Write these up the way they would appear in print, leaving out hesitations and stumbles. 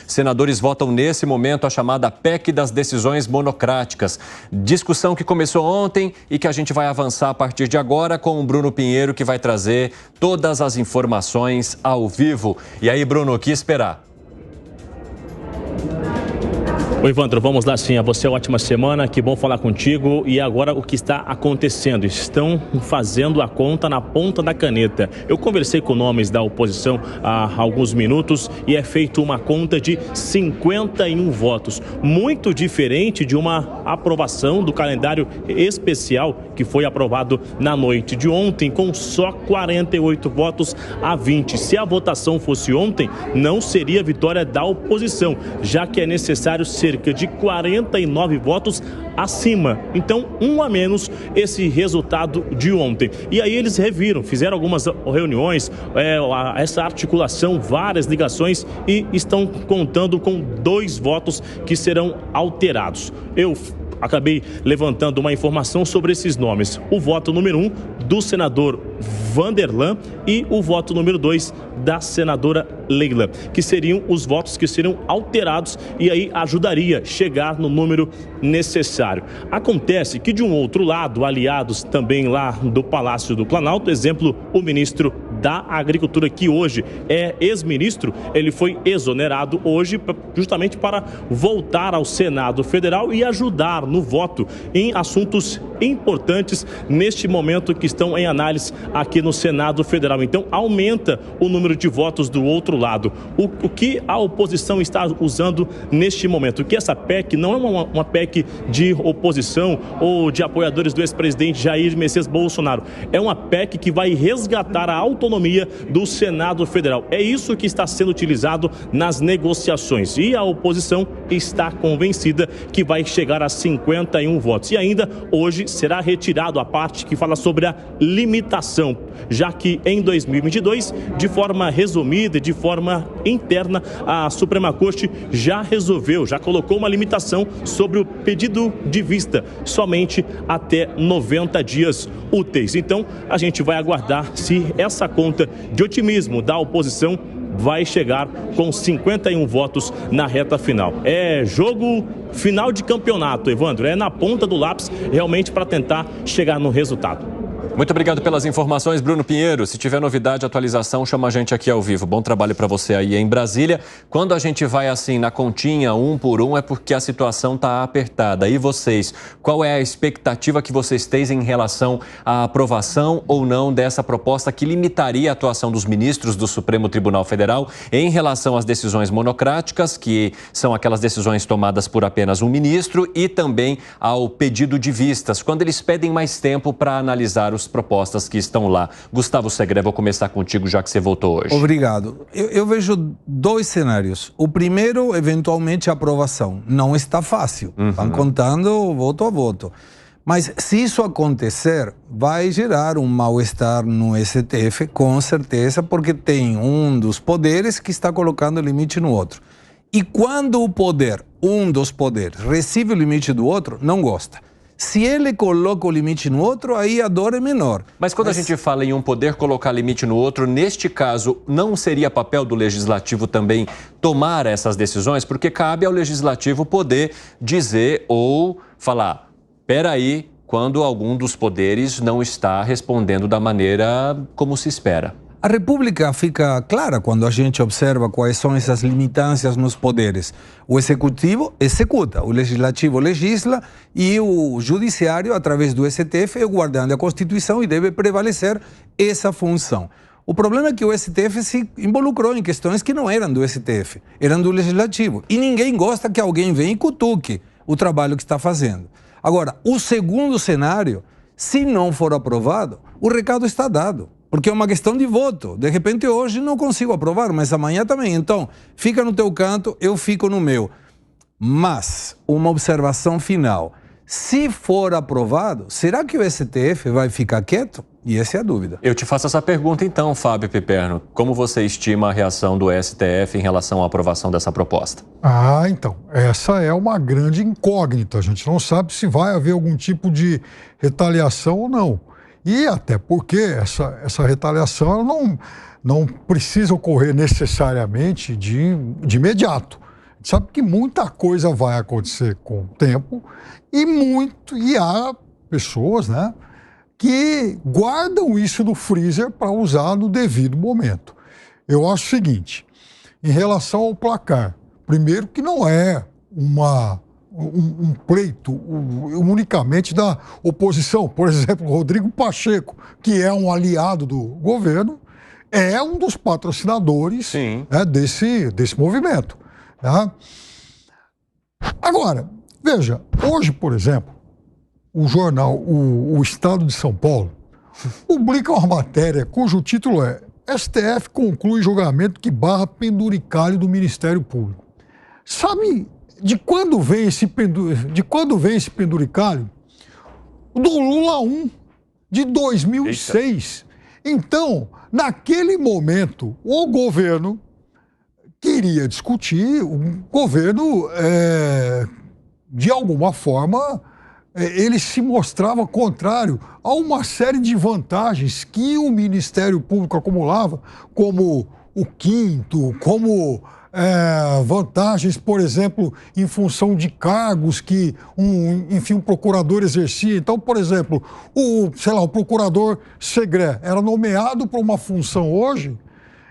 Senadores votam nesse momento a chamada PEC das decisões monocráticas. Discussão que começou ontem e que a gente vai avançar a partir de agora com o Bruno Pinheiro, que vai trazer todas as informações ao vivo. E aí, Bruno, o que esperar? Oi, Evandro, vamos lá sim. A você, ótima semana, que bom falar contigo. E agora o que está acontecendo? Estão fazendo a conta na ponta da caneta. Eu conversei com nomes da oposição há alguns minutos e é feita uma conta de 51 votos. Muito diferente de uma aprovação do calendário especial que foi aprovado na noite de ontem com só 48 votos a 20. Se a votação fosse ontem, não seria vitória da oposição, já que é necessário cerca de 49 votos acima. Então, um a menos esse resultado de ontem. E aí eles reviram, fizeram algumas reuniões, essa articulação, várias ligações e estão contando com 2 votos que serão alterados. Eu acabei levantando uma informação sobre esses nomes. O voto número 1 do senador Vanderlan e o voto número 2 da senadora Leila, que seriam os votos que seriam alterados e aí ajudaria a chegar no número necessário. Acontece que de um outro lado, aliados também lá do Palácio do Planalto, exemplo, o ministro da Agricultura, que hoje é ex-ministro, ele foi exonerado hoje justamente para voltar ao Senado Federal e ajudar no voto em assuntos importantes neste momento que estão em análise aqui no Senado Federal. Então, aumenta o número de votos do outro lado. O que a oposição está usando neste momento? Que essa PEC não é uma PEC de oposição ou de apoiadores do ex-presidente Jair Messias Bolsonaro. É uma PEC que vai resgatar a autonomia do Senado Federal. É isso que está sendo utilizado nas negociações. E a oposição está convencida que vai chegar a 51 votos. E ainda hoje será retirado a parte que fala sobre a limitação, já que em 2022, de forma resumida e de forma interna, a Suprema Corte já resolveu, já colocou uma limitação sobre o pedido de vista, somente até 90 dias úteis. Então, a gente vai aguardar se essa conta de otimismo da oposição vai chegar com 51 votos na reta final. É jogo final de campeonato, Evandro. É na ponta do lápis realmente para tentar chegar no resultado. Muito obrigado pelas informações, Bruno Pinheiro. Se tiver novidade, atualização, chama a gente aqui ao vivo. Bom trabalho para você aí em Brasília. Quando a gente vai assim na continha, um por um, é porque a situação está apertada. E vocês, qual é a expectativa que vocês têm em relação à aprovação ou não dessa proposta que limitaria a atuação dos ministros do Supremo Tribunal Federal em relação às decisões monocráticas, que são aquelas decisões tomadas por apenas um ministro, e também ao pedido de vistas, quando eles pedem mais tempo para analisar os propostas que estão lá. Gustavo Segré, vou começar contigo, já que você voltou hoje. Obrigado. Eu vejo 2 cenários. O primeiro, eventualmente, a aprovação. Não está fácil. Estão contando voto a voto. Mas se isso acontecer, vai gerar um mal-estar no STF, com certeza, porque tem um dos poderes que está colocando limite no outro. E quando o poder, um dos poderes, recebe o limite do outro, não gosta. Se ele coloca o limite no outro, aí a dor é menor. Mas quando a gente fala em um poder colocar limite no outro, neste caso, não seria papel do Legislativo também tomar essas decisões? Porque cabe ao Legislativo poder dizer ou falar, peraí, quando algum dos poderes não está respondendo da maneira como se espera. A República fica clara quando a gente observa quais são essas limitâncias nos poderes. O Executivo executa, o Legislativo legisla e o Judiciário, através do STF, é o guardião da Constituição e deve prevalecer essa função. O problema é que o STF se involucrou em questões que não eram do STF, eram do Legislativo. E ninguém gosta que alguém venha e cutuque o trabalho que está fazendo. Agora, o segundo cenário, se não for aprovado, o recado está dado. Porque é uma questão de voto. De repente, hoje não consigo aprovar, mas amanhã também. Então, fica no teu canto, eu fico no meu. Mas, uma observação final. Se for aprovado, será que o STF vai ficar quieto? E essa é a dúvida. Eu te faço essa pergunta então, Fábio Piperno. Como você estima a reação do STF em relação à aprovação dessa proposta? Então, essa é uma grande incógnita. A gente não sabe se vai haver algum tipo de retaliação ou não. E até porque essa retaliação ela não precisa ocorrer necessariamente de imediato. sabe que muita coisa vai acontecer com o tempo e há pessoas, né, que guardam isso no freezer para usar no devido momento. Eu acho o seguinte, em relação ao placar, primeiro que não é um pleito unicamente da oposição. Por exemplo, Rodrigo Pacheco, que é um aliado do governo, é um dos patrocinadores, né, desse movimento. Tá? Agora, veja, hoje, por exemplo, o jornal o Estado de São Paulo publica uma matéria cujo título é STF conclui julgamento que barra penduricalho do Ministério Público. Sabe de quando vem esse penduricalho? Do Lula 1, de 2006. Eita. Então, naquele momento, o governo queria discutir, o governo, de alguma forma, ele se mostrava contrário a uma série de vantagens que o Ministério Público acumulava, como o quinto, como vantagens, por exemplo, em função de cargos que um procurador exercia. Então, por exemplo, o procurador Segré era nomeado para uma função hoje,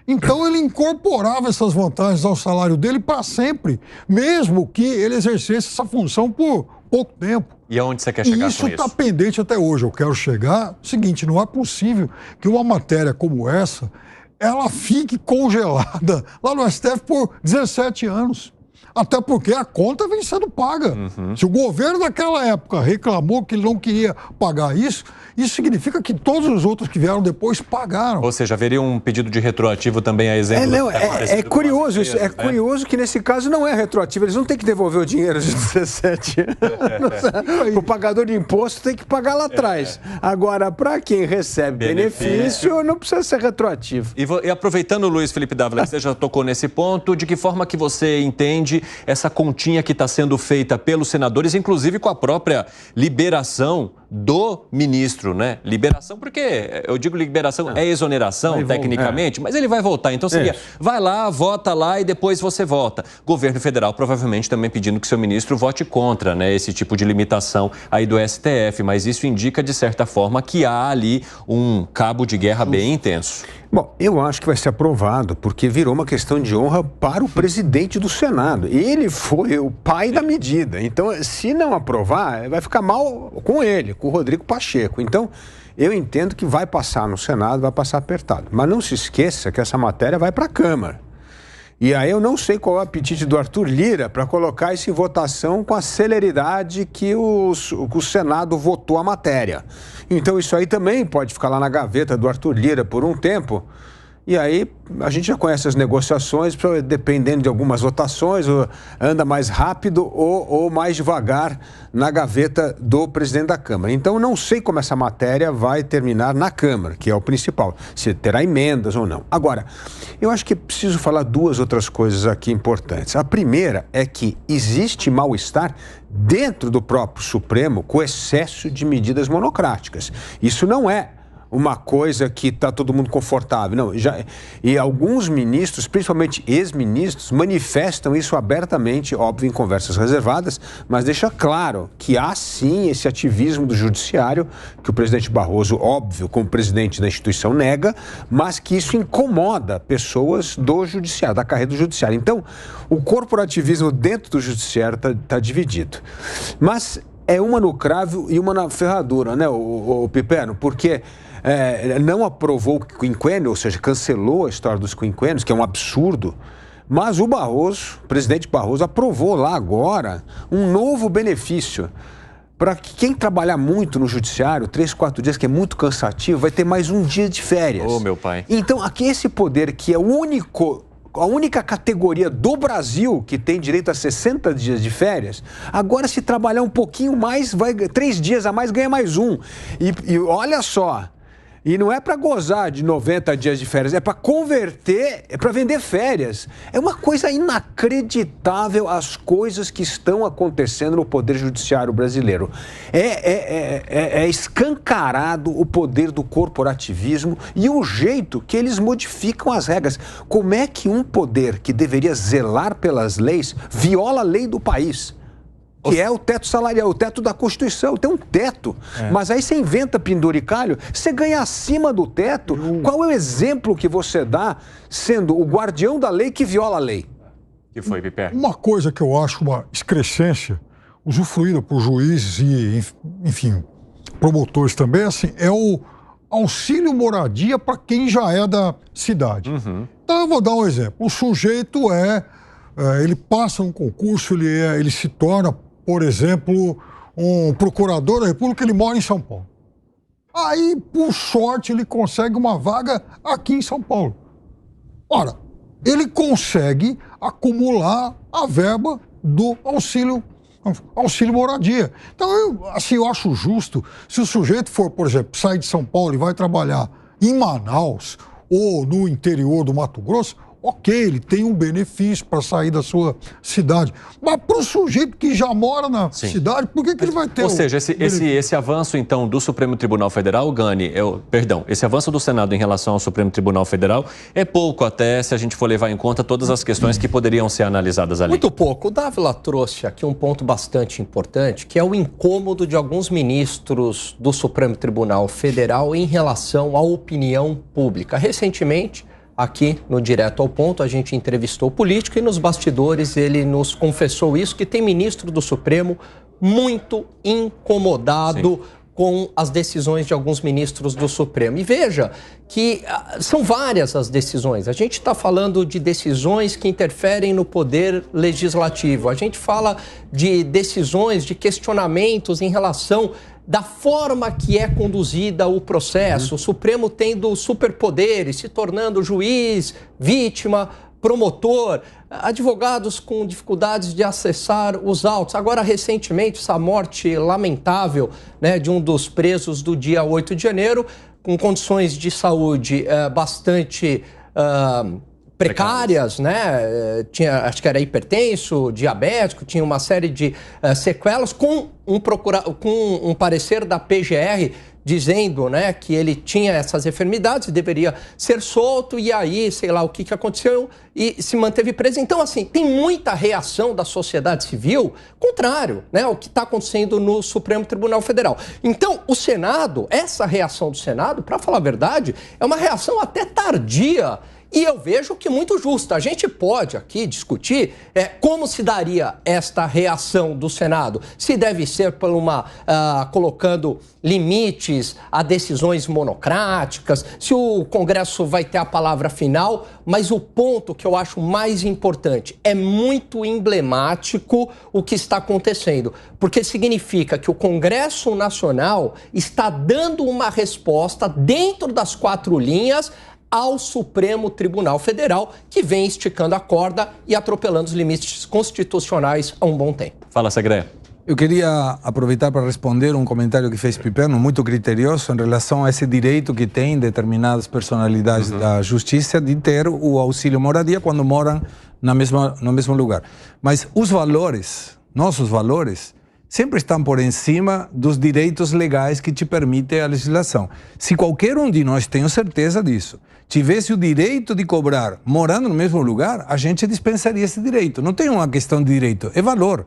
então ele incorporava essas vantagens ao salário dele para sempre, mesmo que ele exercesse essa função por pouco tempo. E aonde você quer chegar com isso? Isso está pendente até hoje. Eu quero chegar... Seguinte, não é possível que uma matéria como essa ela fique congelada lá no STF por 17 anos. Até porque a conta vem sendo paga. Se o governo daquela época reclamou que ele não queria pagar isso significa que todos os outros que vieram depois pagaram. Ou seja, haveria um pedido de retroativo também a exemplo. É curioso isso. É curioso que nesse caso não é retroativo. Eles não têm que devolver o dinheiro de 17 anos. O pagador de imposto tem que pagar lá atrás. Agora, para quem recebe benefício, não precisa ser retroativo. E aproveitando, Luiz Felipe Dávila, que você já tocou nesse ponto, de que forma que você entende essa continha que está sendo feita pelos senadores, inclusive com a própria liberação do ministro, né? Liberação, porque eu digo liberação, é exoneração, tecnicamente, mas ele vai voltar. Então seria, vai lá, vota lá e depois você vota. Governo federal provavelmente também pedindo que seu ministro vote contra, né, esse tipo de limitação aí do STF, mas isso indica, de certa forma, que há ali um cabo de guerra bem intenso. Bom, eu acho que vai ser aprovado, porque virou uma questão de honra para o presidente do Senado. Ele foi o pai da medida. Então, se não aprovar, vai ficar mal com ele, com o Rodrigo Pacheco. Então, eu entendo que vai passar no Senado, vai passar apertado. Mas não se esqueça que essa matéria vai para a Câmara. E aí eu não sei qual é o apetite do Arthur Lira para colocar isso em votação com a celeridade que o Senado votou a matéria. Então isso aí também pode ficar lá na gaveta do Arthur Lira por um tempo. E aí a gente já conhece as negociações, dependendo de algumas votações, anda mais rápido ou mais devagar na gaveta do presidente da Câmara. Então não sei como essa matéria vai terminar na Câmara, que é o principal, se terá emendas ou não. Agora, eu acho que preciso falar duas outras coisas aqui importantes. A primeira é que existe mal-estar dentro do próprio Supremo com excesso de medidas monocráticas. Isso não é uma coisa que está todo mundo confortável. Não, e alguns ministros, principalmente ex-ministros, manifestam isso abertamente, óbvio, em conversas reservadas, mas deixa claro que há sim esse ativismo do judiciário, que o presidente Barroso, óbvio, como presidente da instituição, nega, mas que isso incomoda pessoas do judiciário, da carreira do judiciário. Então, o corporativismo dentro do judiciário está dividido. Mas é uma no cravo e uma na ferradura, né, o Piperno? Porque não aprovou o quinquênio, ou seja, cancelou a história dos quinquênios, que é um absurdo, mas o presidente Barroso, aprovou lá agora um novo benefício para que quem trabalhar muito no judiciário, 3, 4 dias, que é muito cansativo, vai ter mais um dia de férias. Ô, meu pai. Então, aqui esse poder que é a única categoria do Brasil que tem direito a 60 dias de férias, agora se trabalhar um pouquinho mais, 3 dias a mais, ganha mais um. E olha só, E não é para gozar de 90 dias de férias, é para converter, é para vender férias. É uma coisa inacreditável as coisas que estão acontecendo no Poder Judiciário brasileiro. É escancarado o poder do corporativismo e o jeito que eles modificam as regras. Como é que um poder que deveria zelar pelas leis viola a lei do país? Que é o teto salarial, o teto da Constituição. Tem um teto, mas aí você inventa penduricalho, você ganha acima do teto. Qual é o exemplo que você dá sendo o guardião da lei que viola a lei? Que foi, Piper? Uma coisa que eu acho uma excrescência, usufruída por juízes e, enfim, promotores também, assim, é o auxílio moradia para quem já é da cidade. Então eu vou dar um exemplo. O sujeito ele passa um concurso, ele se torna, por exemplo, um procurador da República, ele mora em São Paulo. Aí, por sorte, ele consegue uma vaga aqui em São Paulo. Ora, ele consegue acumular a verba do auxílio moradia. Então, eu acho justo, se o sujeito for, por exemplo, sair de São Paulo e vai trabalhar em Manaus ou no interior do Mato Grosso, ok, ele tem um benefício para sair da sua cidade. Mas para o sujeito que já mora na cidade, por que ele vai ter? Ou seja, esse avanço, então, do Supremo Tribunal Federal, Gani, esse avanço do Senado em relação ao Supremo Tribunal Federal é pouco até se a gente for levar em conta todas as questões que poderiam ser analisadas ali. Muito pouco. O Dávila trouxe aqui um ponto bastante importante, que é o incômodo de alguns ministros do Supremo Tribunal Federal em relação à opinião pública. Recentemente, aqui no Direto ao Ponto, a gente entrevistou o político e nos bastidores ele nos confessou isso, que tem ministro do Supremo muito incomodado com as decisões de alguns ministros do Supremo. E veja que são várias as decisões. A gente está falando de decisões que interferem no poder legislativo. A gente fala de decisões, de questionamentos em relação da forma que é conduzida o processo, o Supremo tendo superpoderes, se tornando juiz, vítima, promotor, advogados com dificuldades de acessar os autos. Agora, recentemente, essa morte lamentável, né, de um dos presos do dia 8 de janeiro, com condições de saúde bastante precárias, né? Acho que era hipertenso, diabético, tinha uma série de sequelas, com um parecer da PGR dizendo, né, que ele tinha essas enfermidades e deveria ser solto, e aí, sei lá o que aconteceu, e se manteve preso. Então, assim, tem muita reação da sociedade civil contrário, né, ao que está acontecendo no Supremo Tribunal Federal. Então, o Senado, essa reação do Senado, para falar a verdade, é uma reação até tardia, e eu vejo que muito justa. A gente pode aqui discutir como se daria esta reação do Senado. Se deve ser por colocando limites a decisões monocráticas, se o Congresso vai ter a palavra final, mas o ponto que eu acho mais importante, é muito emblemático o que está acontecendo, porque significa que o Congresso Nacional está dando uma resposta dentro das 4 linhas ao Supremo Tribunal Federal, que vem esticando a corda e atropelando os limites constitucionais há um bom tempo. Fala, Segredo. Eu queria aproveitar para responder um comentário que fez Piperno, muito criterioso, em relação a esse direito que tem determinadas personalidades da justiça de ter o auxílio moradia quando moram no mesmo lugar. Mas os valores, nossos valores, sempre estão por cima dos direitos legais que te permite a legislação. Se qualquer um de nós, tenho certeza disso, tivesse o direito de cobrar morando no mesmo lugar, a gente dispensaria esse direito. Não tem uma questão de direito, é valor.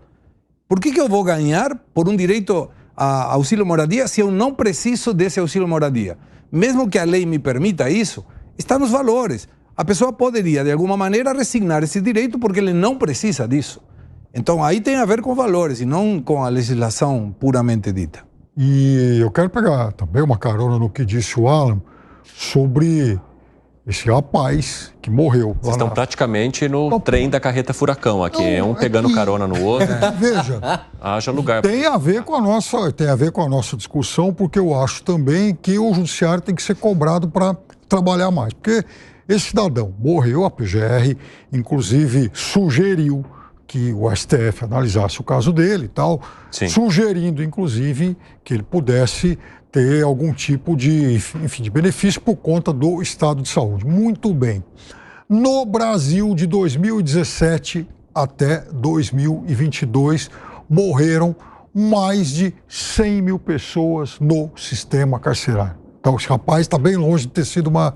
Por que eu vou ganhar por um direito a auxílio moradia se eu não preciso desse auxílio moradia? Mesmo que a lei me permita isso, está nos valores. A pessoa poderia, de alguma maneira, resignar esse direito porque ele não precisa disso. Então, aí tem a ver com valores e não com a legislação puramente dita. E eu quero pegar também uma carona no que disse o Alan sobre esse rapaz que morreu. Vocês estão praticamente no trem da carreta furacão aqui, um pegando carona no outro. Veja, haja lugar. Tem a ver com a nossa discussão, porque eu acho também que o judiciário tem que ser cobrado para trabalhar mais. Porque esse cidadão morreu, a PGR, inclusive, sugeriu que o STF analisasse o caso dele e tal, Sim. sugerindo, inclusive, que ele pudesse ter algum tipo de, enfim, de benefício por conta do estado de saúde. Muito bem. No Brasil, de 2017 até 2022, morreram mais de 100 mil pessoas no sistema carcerário. Então, esse rapaz está bem longe de ter sido uma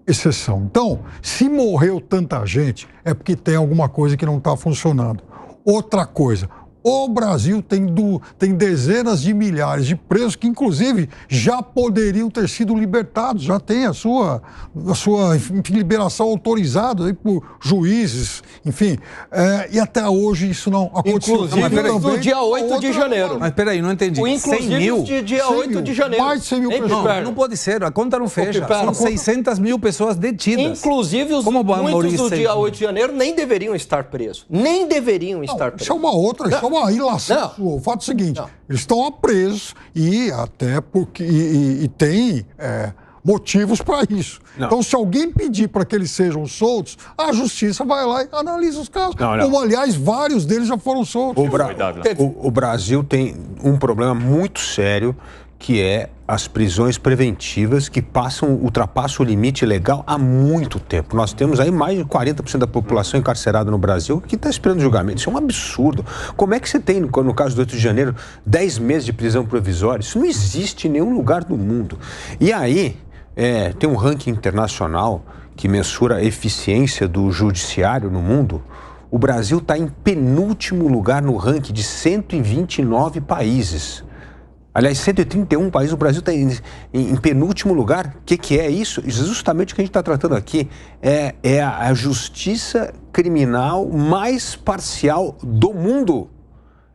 exceção. Então, se morreu tanta gente, é porque tem alguma coisa que não está funcionando. Outra coisa, o Brasil tem dezenas de milhares de presos que, inclusive, já poderiam ter sido libertados, já tem a sua enfim, liberação autorizada aí por juízes, enfim. E até hoje isso não aconteceu. Inclusive no dia 8 de janeiro. Mas peraí, não entendi. 100 mil? No dia 8 de janeiro. Mais de 100 mil pessoas. Não pode ser, a conta não fecha. São 600 mil pessoas detidas. Inclusive, muitos do dia 8 de janeiro nem deveriam estar presos. Nem deveriam estar presos. Isso é uma outra, isso é uma ilação. O fato é o seguinte, eles estão presos e até porque e tem motivos para isso. Não. Então, se alguém pedir para que eles sejam soltos, a justiça vai lá e analisa os casos. Como, aliás, vários deles já foram soltos. O Brasil tem um problema muito sério, que é as prisões preventivas que ultrapassam o limite legal há muito tempo. Nós temos aí mais de 40% da população encarcerada no Brasil que está esperando julgamento. Isso é um absurdo. Como é que você tem, no caso do 8 de janeiro, 10 meses de prisão provisória? Isso não existe em nenhum lugar do mundo. E aí, tem um ranking internacional que mensura a eficiência do judiciário no mundo. O Brasil está em penúltimo lugar no ranking de 129 países. Aliás, 131 países, o Brasil está em penúltimo lugar. O que é isso? Justamente o que a gente está tratando aqui é a justiça criminal mais parcial do mundo.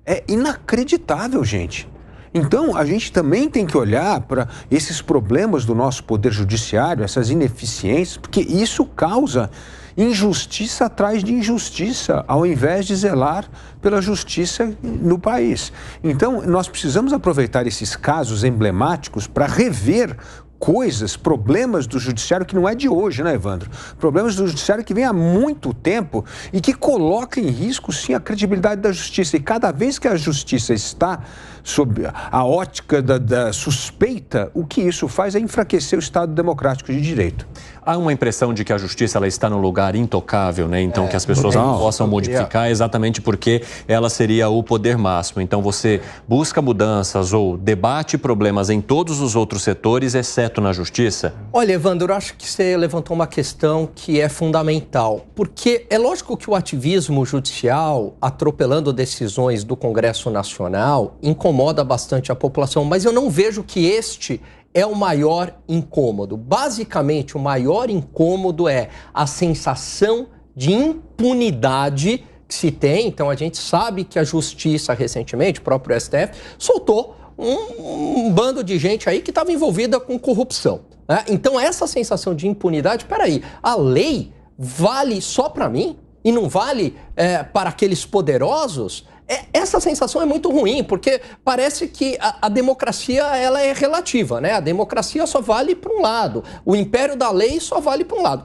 É inacreditável, gente. Então, a gente também tem que olhar para esses problemas do nosso poder judiciário, essas ineficiências, porque isso causa injustiça atrás de injustiça, ao invés de zelar pela justiça no país. Então, nós precisamos aproveitar esses casos emblemáticos para rever coisas, problemas do judiciário que não é de hoje, né, Evandro? Problemas do judiciário que vem há muito tempo e que coloca em risco, sim, a credibilidade da justiça. E cada vez que a justiça está sob a ótica da suspeita, o que isso faz é enfraquecer o Estado democrático de direito. Há uma impressão de que a justiça ela está num lugar intocável, né? Então que as pessoas não possam modificar exatamente porque ela seria o poder máximo. Então você busca mudanças ou debate problemas em todos os outros setores, exceto na justiça? Olha, Evandro, eu acho que você levantou uma questão que é fundamental, porque é lógico que o ativismo judicial, atropelando decisões do Congresso Nacional, incomoda bastante a população, mas eu não vejo que este é o maior incômodo. Basicamente, o maior incômodo é a sensação de impunidade que se tem. Então, a gente sabe que a justiça, recentemente, o próprio STF, soltou um bando de gente aí que estava envolvida com corrupção, né? Então, essa sensação de impunidade, peraí, a lei vale só para mim e não vale para aqueles poderosos? Essa sensação é muito ruim, porque parece que a democracia ela é relativa, né? A democracia só vale para um lado, o império da lei só vale para um lado.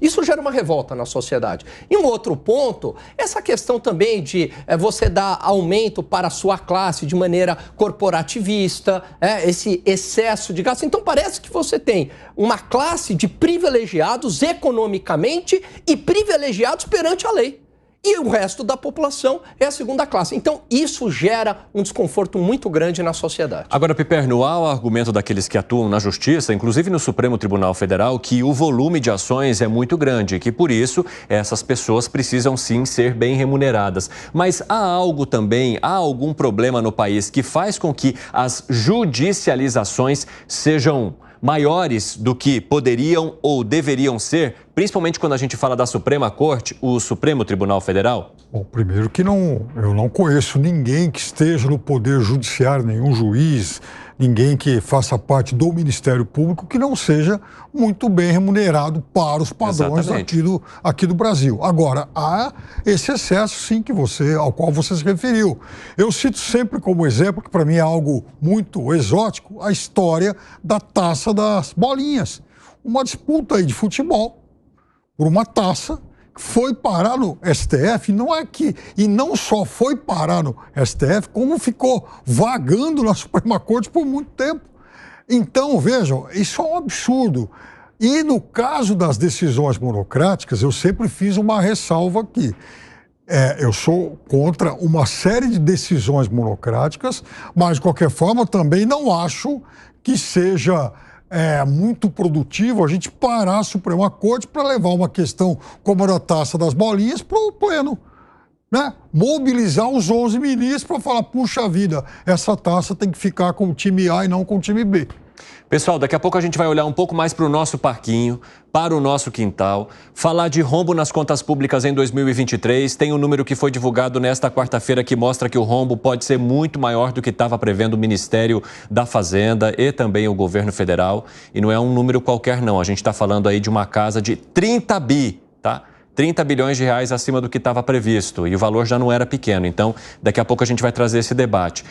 Isso gera uma revolta na sociedade. E um outro ponto, essa questão também de você dar aumento para a sua classe de maneira corporativista, esse excesso de gasto. Então parece que você tem uma classe de privilegiados economicamente e privilegiados perante a lei. E o resto da população é a segunda classe. Então, isso gera um desconforto muito grande na sociedade. Agora, Piperno, há o argumento daqueles que atuam na Justiça, inclusive no Supremo Tribunal Federal, que o volume de ações é muito grande e que, por isso, essas pessoas precisam, sim, ser bem remuneradas. Mas há algum problema no país que faz com que as judicializações sejam maiores do que poderiam ou deveriam ser, principalmente quando a gente fala da Suprema Corte, o Supremo Tribunal Federal? Bom, primeiro que eu não conheço ninguém que esteja no Poder Judiciário, nenhum juiz, ninguém que faça parte do Ministério Público que não seja muito bem remunerado para os padrões aqui do Brasil. Agora, há esse excesso, sim, ao qual você se referiu. Eu cito sempre como exemplo, que para mim é algo muito exótico, a história da Taça das Bolinhas. Uma disputa aí de futebol por uma taça, foi parar no STF, não é que... E não só foi parar no STF, como ficou vagando na Suprema Corte por muito tempo. Então, vejam, isso é um absurdo. E no caso das decisões monocráticas, eu sempre fiz uma ressalva aqui. Eu sou contra uma série de decisões monocráticas, mas, de qualquer forma, também não acho que seja muito produtivo a gente parar a Suprema Corte para levar uma questão como a da taxa das bolinhas para o Pleno. Né? Mobilizar os 11 ministros para falar, puxa vida, essa taça tem que ficar com o time A e não com o time B. Pessoal, daqui a pouco a gente vai olhar um pouco mais para o nosso parquinho, para o nosso quintal, falar de rombo nas contas públicas em 2023. Tem um número que foi divulgado nesta quarta-feira que mostra que o rombo pode ser muito maior do que estava prevendo o Ministério da Fazenda e também o governo federal. E não é um número qualquer, não. A gente está falando aí de uma casa de 30 bi, tá? 30 bilhões de reais acima do que estava previsto. E o valor já não era pequeno. Então, daqui a pouco a gente vai trazer esse debate.